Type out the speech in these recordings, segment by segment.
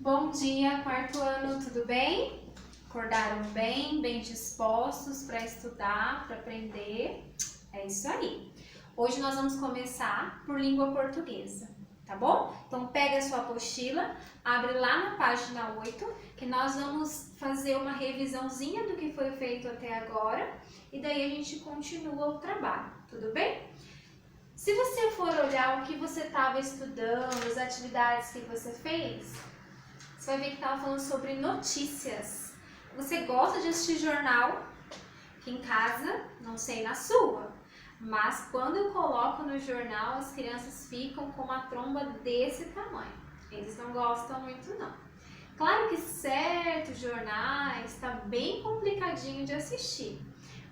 Bom dia, quarto ano, tudo bem? Acordaram bem dispostos para estudar, para aprender? É isso aí. Hoje nós vamos começar por língua portuguesa, tá bom? Então pega a sua apostila, abre lá na página 8, que nós vamos fazer uma revisãozinha do que foi feito até agora e daí a gente continua o trabalho, tudo bem? Se você for olhar o que você estava estudando, as atividades que você fez, você vai ver que estava falando sobre notícias. Você gosta de assistir jornal? Aqui em casa, não sei na sua, mas quando eu coloco no jornal, as crianças ficam com uma tromba desse tamanho. Eles não gostam muito não. Claro que certos jornais está bem complicadinho de assistir,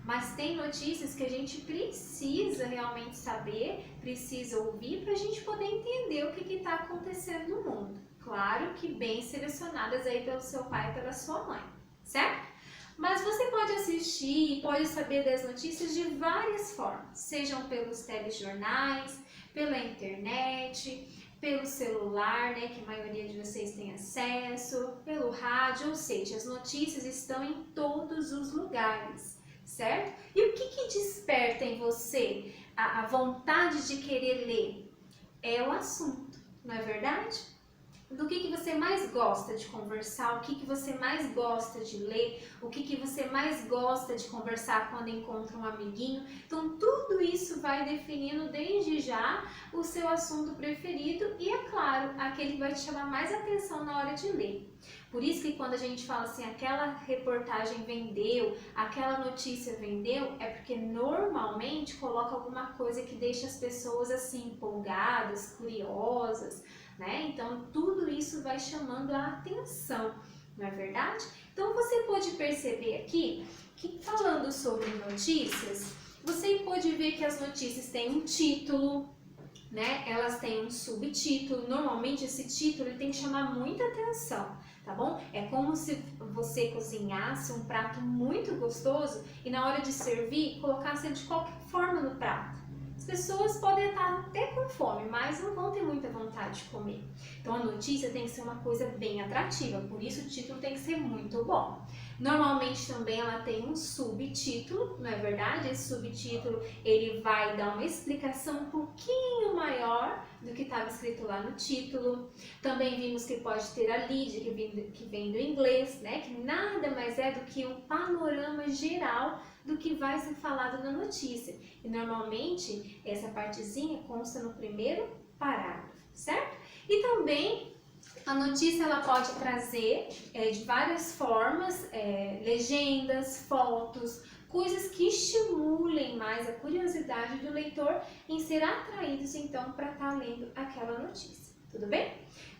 mas tem notícias que a gente precisa realmente saber, precisa ouvir para a gente poder entender o que está acontecendo no mundo. Claro que bem selecionadas aí pelo seu pai e pela sua mãe, certo? Mas você pode assistir e pode saber das notícias de várias formas, sejam pelos telejornais, pela internet, pelo celular, né, que a maioria de vocês tem acesso, pelo rádio, ou seja, as notícias estão em todos os lugares, certo? E o que desperta em você a vontade de querer ler? É o assunto, não é verdade? Do que você mais gosta de conversar, o que você mais gosta de ler, o que você mais gosta de conversar quando encontra um amiguinho. Então, tudo isso vai definindo desde já o seu assunto preferido e, é claro, aquele que vai te chamar mais atenção na hora de ler. Por isso que quando a gente fala assim, aquela reportagem vendeu, aquela notícia vendeu, é porque normalmente coloca alguma coisa que deixa as pessoas assim empolgadas, curiosas, né? Então, tudo isso vai chamando a atenção, não é verdade? Então, você pode perceber aqui que falando sobre notícias, você pode ver que as notícias têm um título, né? Elas têm um subtítulo. Normalmente, esse título ele tem que chamar muita atenção, tá bom? É como se você cozinhasse um prato muito gostoso e na hora de servir, colocasse ele de qualquer forma no prato. As pessoas podem estar até com fome, mas não vão ter muita vontade de comer. Então, a notícia tem que ser uma coisa bem atrativa, por isso o título tem que ser muito bom. Normalmente também ela tem um subtítulo, não é verdade? Esse subtítulo ele vai dar uma explicação um pouquinho maior do que estava escrito lá no título. Também vimos que pode ter a lead, que vem do inglês, né? Que nada mais é do que um panorama geral do que vai ser falado na notícia. E normalmente essa partezinha consta no primeiro parágrafo, certo? E também a notícia ela pode trazer de várias formas, legendas, fotos, coisas que estimulem mais a curiosidade do leitor em ser atraídos então para estar lendo aquela notícia. Tudo bem?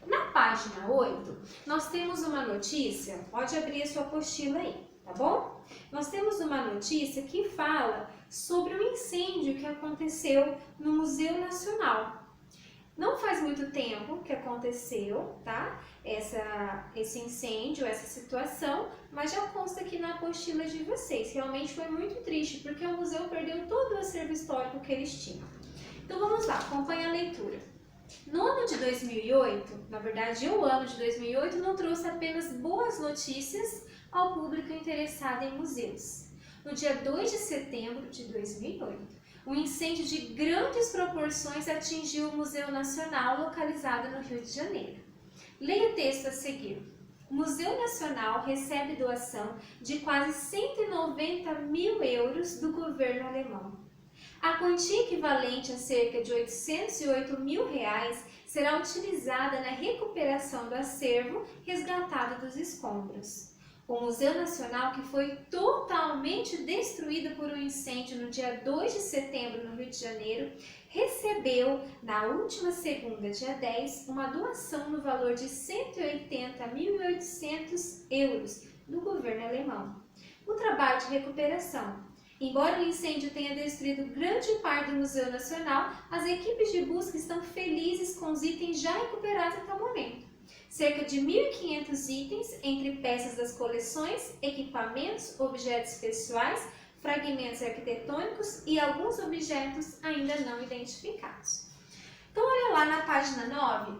Na página 8, nós temos uma notícia, pode abrir a sua apostila aí, tá bom? Nós temos uma notícia que fala sobre um incêndio que aconteceu no Museu Nacional. Não faz muito tempo que aconteceu, tá? Esse incêndio, essa situação, mas já consta aqui na apostila de vocês. Realmente foi muito triste, porque o museu perdeu todo o acervo histórico que eles tinham. Então vamos lá, acompanha a leitura. No ano de 2008, na verdade o ano de 2008 não trouxe apenas boas notícias ao público interessado em museus. No dia 2 de setembro de 2008, um incêndio de grandes proporções atingiu o Museu Nacional, localizado no Rio de Janeiro. Leia o texto a seguir. O Museu Nacional recebe doação de quase 190 mil euros do governo alemão. A quantia equivalente a cerca de 808 mil reais será utilizada na recuperação do acervo resgatado dos escombros. O Museu Nacional, que foi totalmente destruído por um incêndio no dia 2 de setembro no Rio de Janeiro, recebeu, na última segunda, dia 10, uma doação no valor de 180.800 euros do governo alemão. O trabalho de recuperação. Embora o incêndio tenha destruído grande parte do Museu Nacional, as equipes de busca estão felizes com os itens já recuperados até o momento. Cerca de 1.500 itens, entre peças das coleções, equipamentos, objetos pessoais, fragmentos arquitetônicos e alguns objetos ainda não identificados. Então, olha lá na página 9,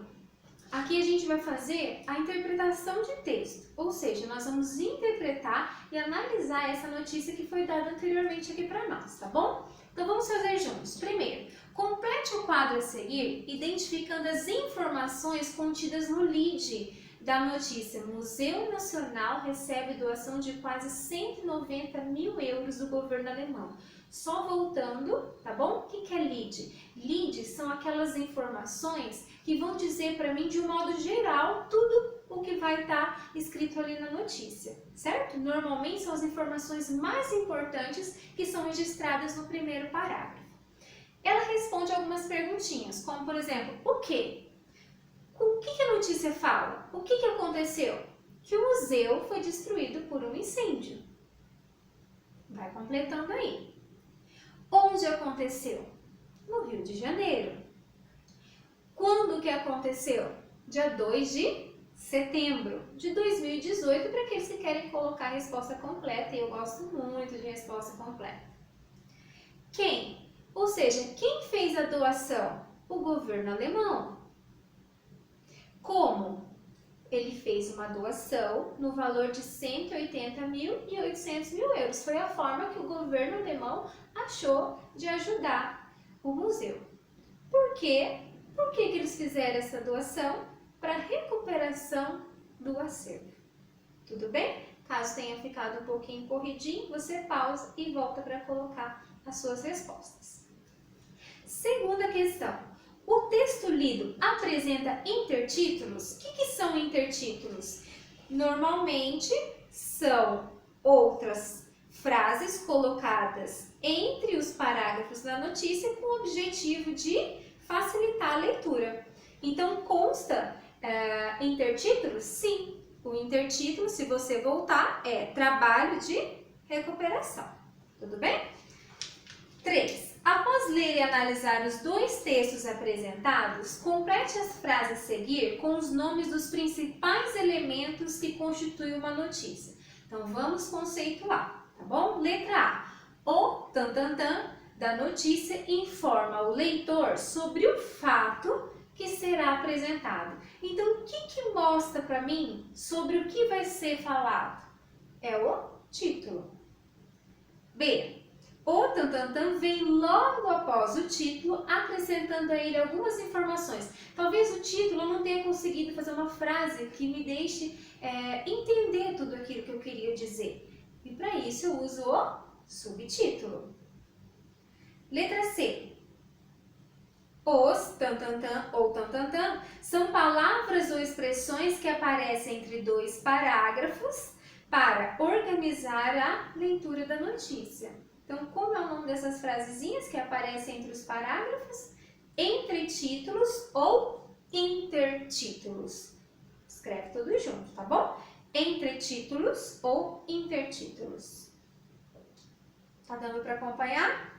aqui a gente vai fazer a interpretação de texto, ou seja, nós vamos interpretar e analisar essa notícia que foi dada anteriormente aqui para nós, tá bom? Então vamos fazer juntos. Primeiro, complete o quadro a seguir, identificando as informações contidas no lead da notícia. Museu Nacional recebe doação de quase 190 mil euros do governo alemão. Só voltando, tá bom? O que é lead? Lead são aquelas informações que vão dizer para mim, de um modo geral, tudo o que vai estar escrito ali na notícia, certo? Normalmente são as informações mais importantes que são registradas no primeiro parágrafo. Ela responde algumas perguntinhas, como por exemplo, o quê? O que a notícia fala? O que aconteceu? Que o museu foi destruído por um incêndio. Vai completando aí. Onde aconteceu? No Rio de Janeiro. Quando que aconteceu? Dia 2 de setembro de 2018, para aqueles que querem colocar a resposta completa, e eu gosto muito de resposta completa. Quem? Ou seja, quem fez a doação? O governo alemão. Como? Ele fez uma doação no valor de 180.800 mil euros. Foi a forma que o governo alemão achou de ajudar o museu. Por quê? Por que eles fizeram essa doação? Para recuperação do acervo. Tudo bem? Caso tenha ficado um pouquinho corridinho, você pausa e volta para colocar as suas respostas. Segunda questão. O texto lido apresenta intertítulos? O que são intertítulos? Normalmente são outras frases colocadas entre os parágrafos da notícia com o objetivo de facilitar a leitura. Então, consta intertítulos? Sim. O intertítulo, se você voltar, é trabalho de recuperação. Tudo bem? 3. Após ler e analisar os dois textos apresentados, complete as frases a seguir com os nomes dos principais elementos que constituem uma notícia. Então, vamos conceituar, tá bom? Letra A. O tan-tan-tan da notícia informa o leitor sobre o fato que será apresentado. Então, o que mostra para mim sobre o que vai ser falado? É o título. B. O tan-tan-tan vem logo após o título, acrescentando a ele algumas informações. Talvez o título eu não tenha conseguido fazer uma frase que me deixe entender tudo aquilo que eu queria dizer. E para isso eu uso o subtítulo. Letra C. Os tan-tan-tan ou tan-tan-tan são palavras ou expressões que aparecem entre dois parágrafos para organizar a leitura da notícia. Então, como é o nome dessas frasezinhas que aparecem entre os parágrafos? Entretítulos ou intertítulos. Escreve tudo junto, tá bom? Entretítulos ou intertítulos. Tá dando para acompanhar?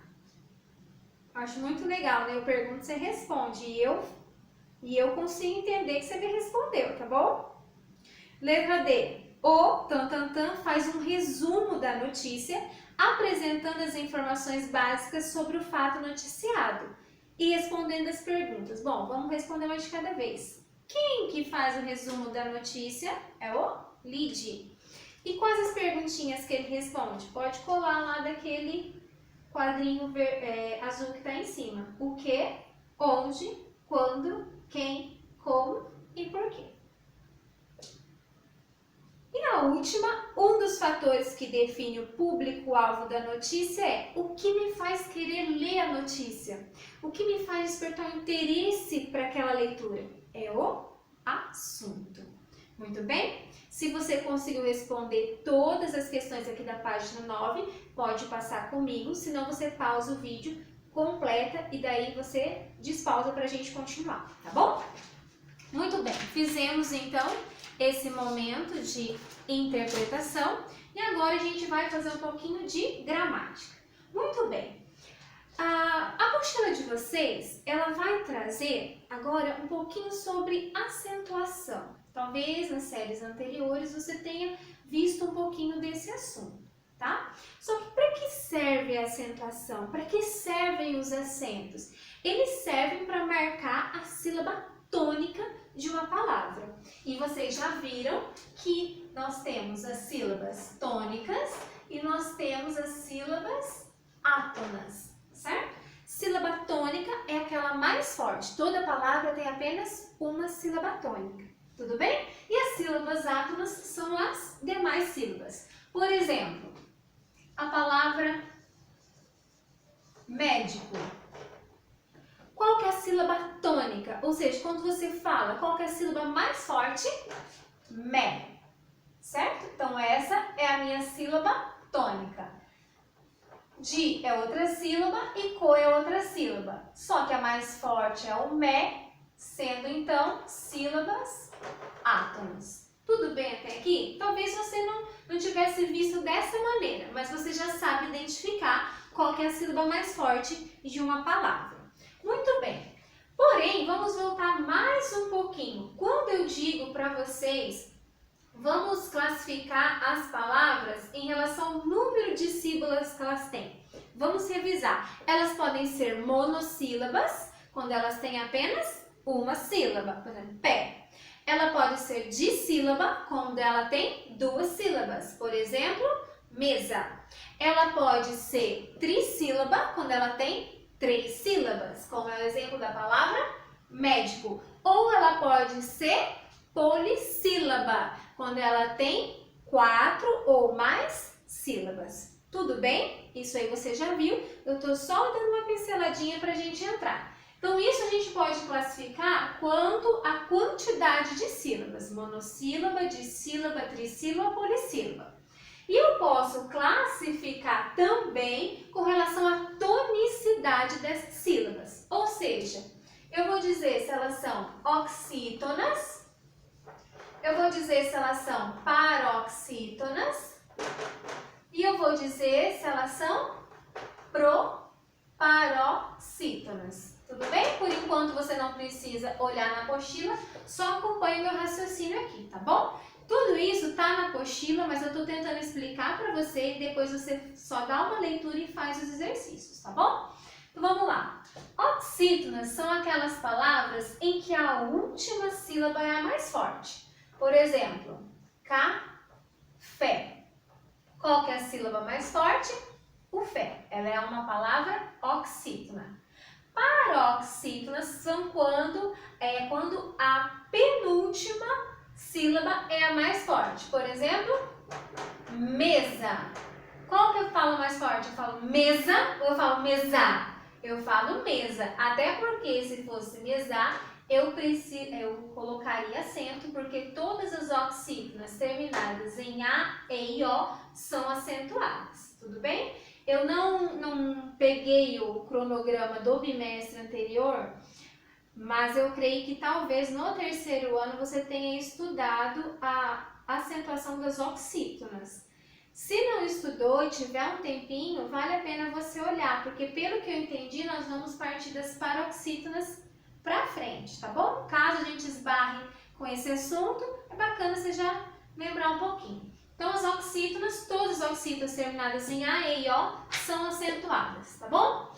Acho muito legal, né? Eu pergunto, você responde. E eu consigo entender que você me respondeu, tá bom? Letra D. O tan-tan-tan faz um resumo da notícia, apresentando as informações básicas sobre o fato noticiado e respondendo as perguntas. Bom, vamos responder uma de cada vez. Quem que faz o resumo da notícia? É o lead. E quais as perguntinhas que ele responde? Pode colar lá daquele quadrinho azul que está em cima. O que, onde, quando, quem, como e por quê. E a última, um dos fatores que define o público-alvo da notícia é o que me faz querer ler a notícia, o que me faz despertar um interesse para aquela leitura. É o assunto. Muito bem? Se você conseguiu responder todas as questões aqui da página 9, pode passar comigo, senão você pausa o vídeo, completa e daí você despausa para a gente continuar, tá bom? Muito bem, fizemos então esse momento de interpretação e agora a gente vai fazer um pouquinho de gramática. Muito bem, a apostila de vocês, ela vai trazer agora um pouquinho sobre acentuação. Talvez nas séries anteriores você tenha visto um pouquinho desse assunto, tá? Só que para que serve a acentuação? Para que servem os acentos? Eles servem para marcar a sílaba tônica de uma palavra. E vocês já viram que nós temos as sílabas tônicas e nós temos as sílabas átonas, certo? Sílaba tônica é aquela mais forte. Toda palavra tem apenas uma sílaba tônica, tudo bem? E as sílabas átonas são as demais sílabas. Por exemplo, a palavra médico. Qual que é a sílaba tônica? Ou seja, quando você fala, qual que é a sílaba mais forte? Mé, certo? Então essa é a minha sílaba tônica. Di é outra sílaba e co é outra sílaba. Só que a mais forte é o mé, sendo então sílabas átonas. Tudo bem até aqui? Talvez você não tivesse visto dessa maneira, mas você já sabe identificar qual que é a sílaba mais forte de uma palavra. Muito bem. Porém, vamos voltar mais um pouquinho. Quando eu digo para vocês, vamos classificar as palavras em relação ao número de sílabas que elas têm. Vamos revisar. Elas podem ser monossílabas, quando elas têm apenas uma sílaba. Por exemplo, pé. Ela pode ser dissílaba, quando ela tem duas sílabas. Por exemplo, mesa. Ela pode ser trissílaba, quando ela tem 3 sílabas, como é o exemplo da palavra médico. Ou ela pode ser polissílaba, quando ela tem 4 ou mais sílabas. Tudo bem? Isso aí você já viu. Eu estou só dando uma pinceladinha para a gente entrar. Então, isso a gente pode classificar quanto à quantidade de sílabas. Monossílaba, dissílaba, trissílaba, polissílaba. E eu posso classificar também com relação à tonicidade das sílabas. Ou seja, eu vou dizer se elas são oxítonas, eu vou dizer se elas são paroxítonas e eu vou dizer se elas são proparoxítonas. Tudo bem? Por enquanto você não precisa olhar na apostila, só acompanhe meu raciocínio aqui, tá bom? Tudo isso está na apostila, mas eu estou tentando explicar para você e depois você só dá uma leitura e faz os exercícios, tá bom? Então vamos lá. Oxítonas são aquelas palavras em que a última sílaba é a mais forte. Por exemplo, café. Qual que é a sílaba mais forte? O fé. Ela é uma palavra oxítona. Paroxítonas são quando a penúltima sílaba é a mais forte. Por exemplo, mesa. Qual que eu falo mais forte? Eu falo mesa ou eu falo mesá? Eu falo mesa. Até porque se fosse mesá, eu colocaria acento, porque todas as oxítonas terminadas em A, E e O são acentuadas. Tudo bem? Eu não peguei o cronograma do bimestre anterior, mas eu creio que talvez no terceiro ano você tenha estudado a acentuação das oxítonas. Se não estudou e tiver um tempinho, vale a pena você olhar, porque pelo que eu entendi, nós vamos partir das paroxítonas para frente, tá bom? Caso a gente esbarre com esse assunto, é bacana você já lembrar um pouquinho. Então, as oxítonas, todas as oxítonas terminadas em A, E e O são acentuadas, tá bom?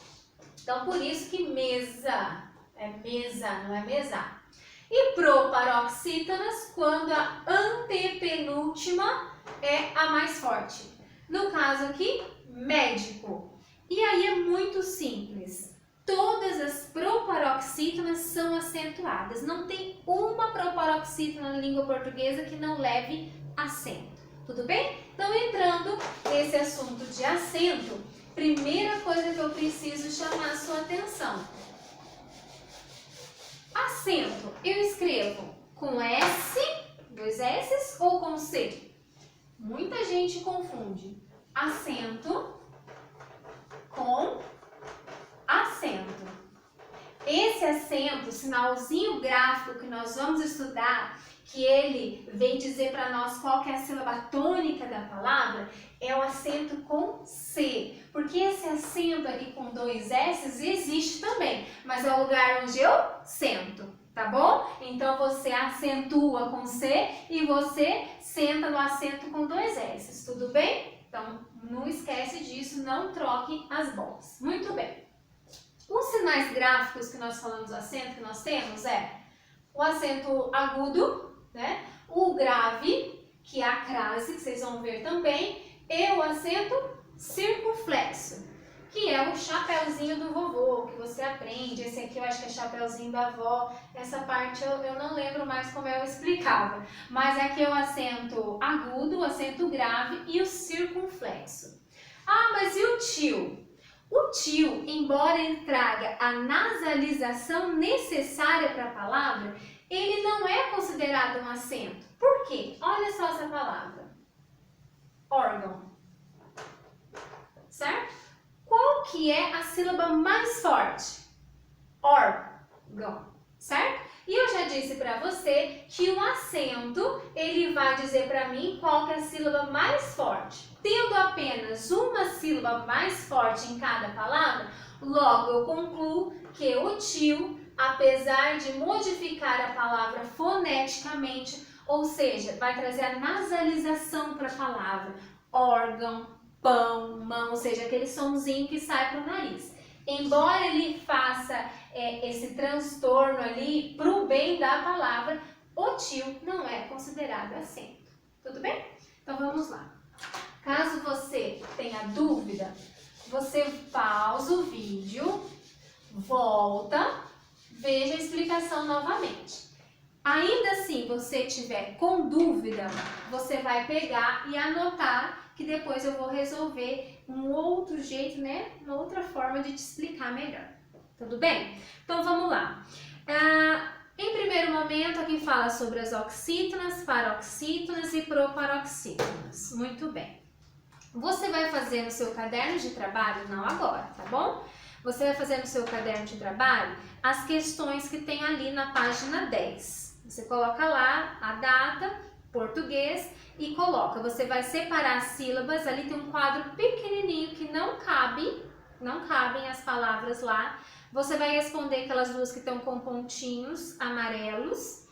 Então, por isso que mesa é mesa, não é mesar. E proparoxítonas, quando a antepenúltima é a mais forte. No caso aqui, médico. E aí é muito simples. Todas as proparoxítonas são acentuadas. Não tem uma proparoxítona na língua portuguesa que não leve acento. Tudo bem? Então, entrando nesse assunto de acento, primeira coisa que eu preciso chamar a sua atenção. Acento, eu escrevo com S, 2 S ou com C? Muita gente confunde acento com acento. Esse acento, sinalzinho gráfico que nós vamos estudar, que ele vem dizer para nós qual que é a sílaba tônica da palavra, é o acento com C. Porque esse acento aqui com 2 S existe também, mas é o lugar onde eu sento, tá bom? Então você acentua com C e você senta no acento com 2 S, tudo bem? Então não esquece disso, não troque as bolas. Muito bem. Os sinais gráficos que nós falamos do acento que nós temos é o acento agudo, né? O grave, que é a crase, que vocês vão ver também, e o acento circunflexo, que é o chapeuzinho do vovô, que você aprende. Esse aqui eu acho que é chapeuzinho da avó. Essa parte eu não lembro mais como eu explicava. Mas aqui é o acento agudo, o acento grave e o circunflexo. Ah, mas e o tio? O tio, embora ele traga a nasalização necessária para a palavra, ele não é considerado um acento. Por quê? Olha só essa palavra. Órgão. Certo? Qual que é a sílaba mais forte? Órgão, certo? E eu já disse para você que o acento, ele vai dizer para mim qual que é a sílaba mais forte. Tendo apenas uma sílaba mais forte em cada palavra, logo eu concluo que o tio, apesar de modificar a palavra foneticamente, ou seja, vai trazer a nasalização para a palavra, órgão, pão, mão, ou seja, aquele sonzinho que sai para o nariz. Embora ele faça esse transtorno ali para o bem da palavra, o tio não é considerado acento. Tudo bem? Então vamos lá. Caso você tenha dúvida, você pausa o vídeo, volta, veja a explicação novamente. Ainda assim, você tiver com dúvida, você vai pegar e anotar, que depois eu vou resolver um outro jeito, né? Uma outra forma de te explicar melhor. Tudo bem? Então vamos lá. Em primeiro momento, aqui fala sobre as oxítonas, paroxítonas e proparoxítonas. Muito bem. Você vai fazer no seu caderno de trabalho, não agora, tá bom? Você vai fazer no seu caderno de trabalho as questões que tem ali na página 10. Você coloca lá a data, português, e coloca. Você vai separar as sílabas, ali tem um quadro pequenininho que não cabem as palavras lá. Você vai responder aquelas duas que estão com pontinhos amarelos.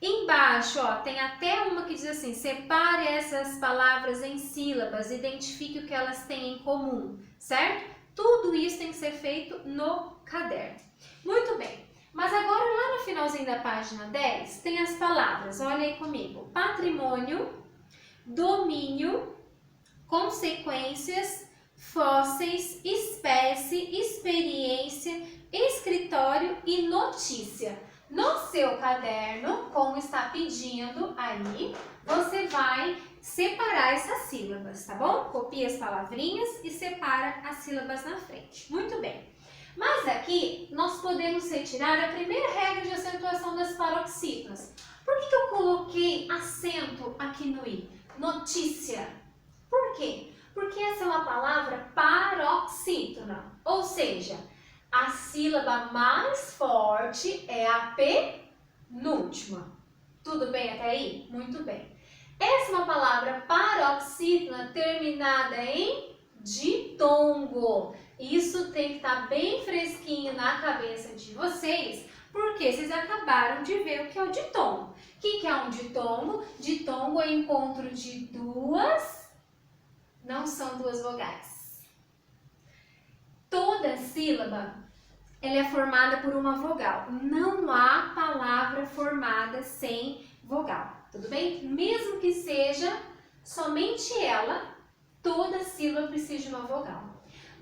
Embaixo, ó, tem até uma que diz assim: separe essas palavras em sílabas, identifique o que elas têm em comum, certo? Tudo isso tem que ser feito no caderno. Muito bem, mas agora lá no finalzinho da página 10 tem as palavras, olha aí comigo: patrimônio, domínio, consequências, fósseis, espécie, experiência, escritório e notícia. No seu caderno, como está pedindo aí, você vai separar essas sílabas, tá bom? Copia as palavrinhas e separa as sílabas na frente. Muito bem. Mas aqui nós podemos retirar a primeira regra de acentuação das paroxítonas. Por que eu coloquei acento aqui no i? Notícia. Por quê? Porque essa é uma palavra paroxítona, ou seja, a sílaba mais forte é a penúltima. Tudo bem até aí? Muito bem. Essa é uma palavra paroxítona terminada em ditongo. Isso tem que estar bem fresquinho na cabeça de vocês, porque vocês acabaram de ver o que é o ditongo. O que é um ditongo? Ditongo é o encontro de duas, não são duas vogais. Toda sílaba ela é formada por uma vogal. Não há palavra formada sem vogal, tudo bem? Mesmo que seja somente ela, toda sílaba precisa de uma vogal.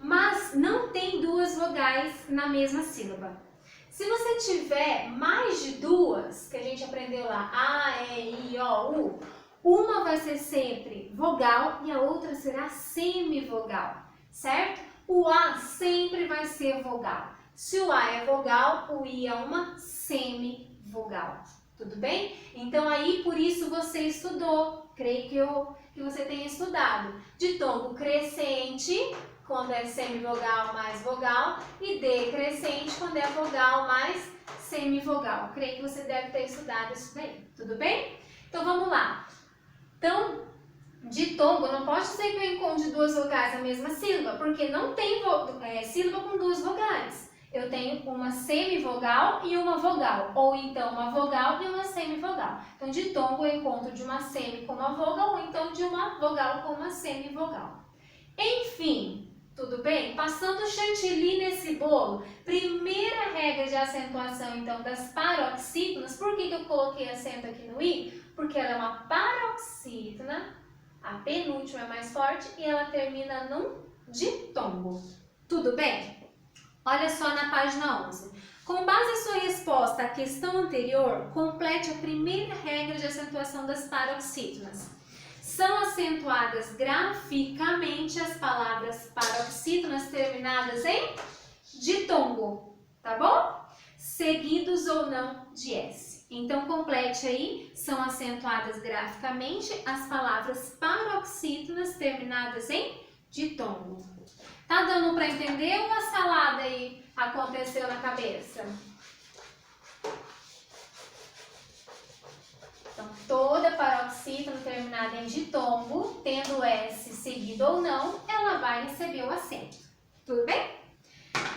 Mas não tem duas vogais na mesma sílaba. Se você tiver mais de duas, que a gente aprendeu lá, A, E, I, O, U, uma vai ser sempre vogal e a outra será semivogal, certo? O A sempre vai ser vogal. Se o A é vogal, o I é uma semivogal. Tudo bem? Então aí por isso você estudou, creio que você tenha estudado. Ditongo crescente, quando é semivogal mais vogal, e decrescente, quando é vogal mais semivogal. Creio que você deve ter estudado isso daí. Tudo bem? Então vamos lá. Então, ditongo não pode ser que eu encontre duas vogais na mesma sílaba, porque não tem sílaba com duas vogais. Eu tenho uma semivogal e uma vogal, ou então uma vogal e uma semivogal. Então, ditongo eu encontro de uma semi com uma vogal, ou então de uma vogal com uma semivogal. Enfim, Tudo bem? Passando chantilly nesse bolo. Primeira regra de acentuação, então, das paroxítonas. Por que eu coloquei acento aqui no i? Porque ela é uma paroxítona, a penúltima é mais forte e ela termina num ditongo. Tudo bem? Olha só na página 11. Com base em sua resposta à questão anterior, complete a primeira regra de acentuação das paroxítonas. São acentuadas graficamente as palavras paroxítonas terminadas em ditongo, tá bom? Seguidos ou não de S. Então, complete aí, são acentuadas graficamente as palavras paroxítonas terminadas em ditongo. Tá dando para entender ou a salada aí aconteceu na cabeça? Então, toda paroxítona terminada em ditongo, tendo S seguido ou não, ela vai receber o acento. Tudo bem?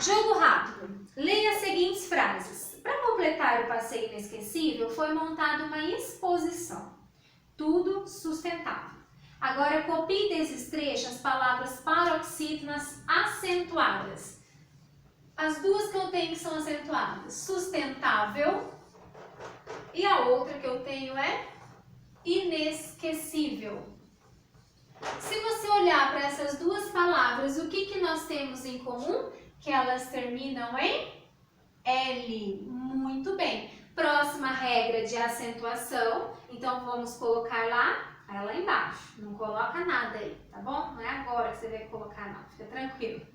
Jogo rápido. Leia as seguintes frases. Para completar o passeio inesquecível, foi montada uma exposição. Tudo sustentável. Agora, copie desses trechos as palavras paroxítonas acentuadas. As duas que eu tenho que são acentuadas, sustentável, e a outra que eu tenho é inesquecível. Se você olhar para essas duas palavras, o que nós temos em comum? Que elas terminam em L. Muito bem. Próxima regra de acentuação, então vamos colocar lá embaixo. Não coloca nada aí, tá bom? Não é agora que você vai colocar não, fica tranquilo.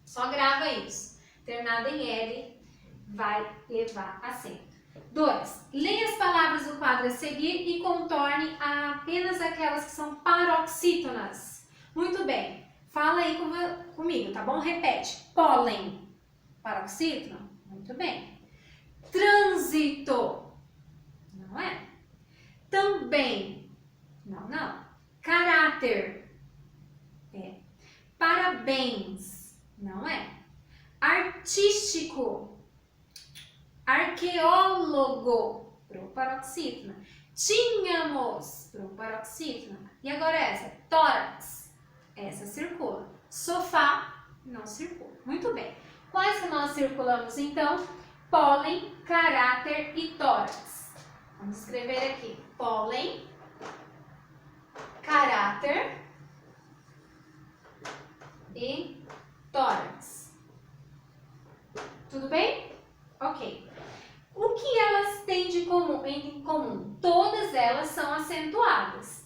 Só grava isso. Terminado em L, vai levar acento. 2. Leia as palavras do quadro a seguir e contorne apenas aquelas que são paroxítonas. Muito bem. Fala aí comigo, tá bom? Repete. Pólen. Paroxítona? Muito bem. Trânsito. Não é? Também. Não. Caráter. É. Parabéns. Não é? Artístico. Arqueólogo, proparoxítona. Tínhamos, proparoxítona. E agora essa, tórax. Essa circula. Sofá, não circula. Muito bem. Quais que nós circulamos então? Pólen, caráter e tórax. Vamos escrever aqui. Pólen, caráter e tórax. Tudo bem? Ok. O que elas têm em comum? Todas elas são acentuadas.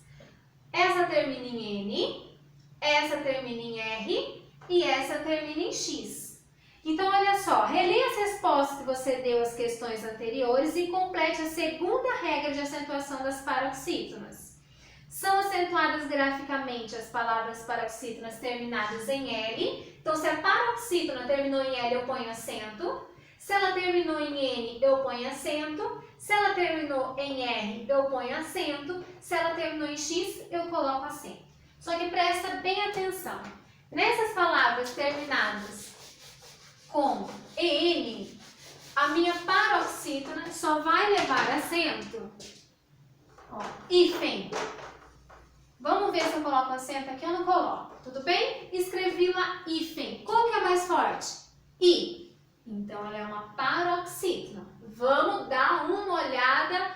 Essa termina em N, essa termina em R e essa termina em X. Então, olha só, releia as respostas que você deu às questões anteriores e complete a segunda regra de acentuação das paroxítonas. São acentuadas graficamente as palavras paroxítonas terminadas em L. Então, se a paroxítona terminou em L, eu ponho acento. Se ela terminou em N, eu ponho acento. Se ela terminou em R, eu ponho acento. Se ela terminou em X, eu coloco acento. Só que presta bem atenção. Nessas palavras terminadas com EN, a minha paroxítona só vai levar acento. Ó, hífen. Vamos ver se eu coloco acento aqui ou não coloco. Tudo bem? Escrevi lá hífen. Qual que é mais forte? I. Então, ela é uma paroxítona. Vamos dar uma olhada